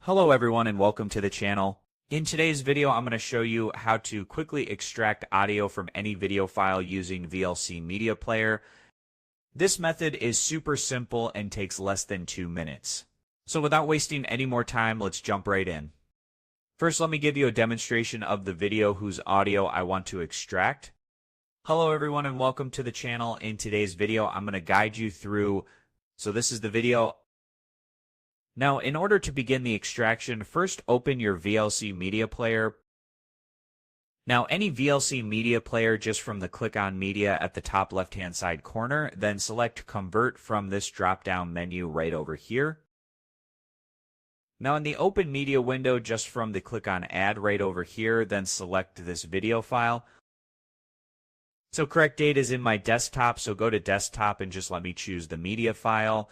Hello everyone and welcome to the channel. In today's video, I'm going to show you how to quickly extract audio from any video file using VLC Media Player. This method is super simple and takes less than 2 minutes. So without wasting any more time, let's jump right in. First, let me give you a demonstration of the video whose audio I want to extract. Hello everyone and welcome to the channel. In today's video, I'm going to guide you through. So this is the video. Now, in order to begin the extraction, first open your VLC Media Player. Now, any VLC Media Player just from the Click on Media at the top left-hand side corner, then select Convert from this drop-down menu right over here. Now, in the Open Media window, just from the Click on Add right over here, then select this video file. So correct date is in my desktop, so go to Desktop and just let me choose the media file.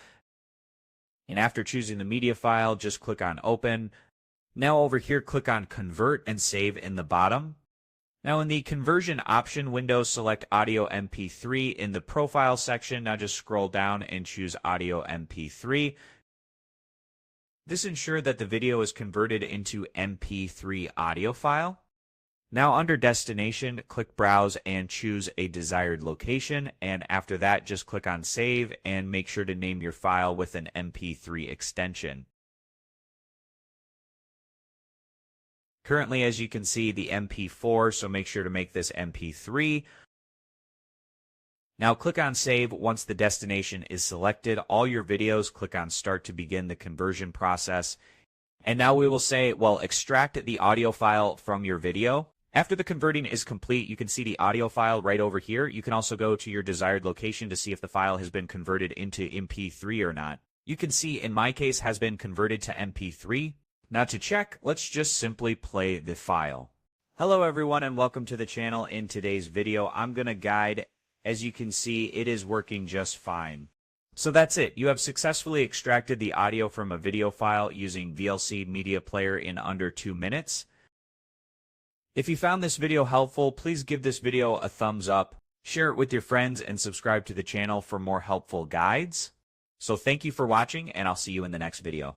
And after choosing the media file, just click on Open. Now over here, click on Convert and Save in the bottom. Now in the Conversion option window, select Audio MP3 in the Profile section. Now just scroll down and choose Audio MP3. This ensures that the video is converted into MP3 audio file. Now under Destination, click Browse and choose a desired location, and after that just click on Save and make sure to name your file with an MP3 extension. Currently, as you can see, the MP4, so make sure to make this MP3. Now click on Save. Once the destination is selected, all your videos, click on Start to begin the conversion process. And now we will say, well, extract the audio file from your video. After the converting is complete, you can see the audio file right over here. You can also go to your desired location to see if the file has been converted into MP3 or not. You can see in my case has been converted to MP3. Now to check, let's just simply play the file. Hello everyone and welcome to the channel. In today's video, I'm going to guide. As you can see, it is working just fine. So that's it. You have successfully extracted the audio from a video file using VLC Media Player in under 2 minutes. If you found this video helpful, please give this video a thumbs up, share it with your friends, and subscribe to the channel for more helpful guides. So thank you for watching, and I'll see you in the next video.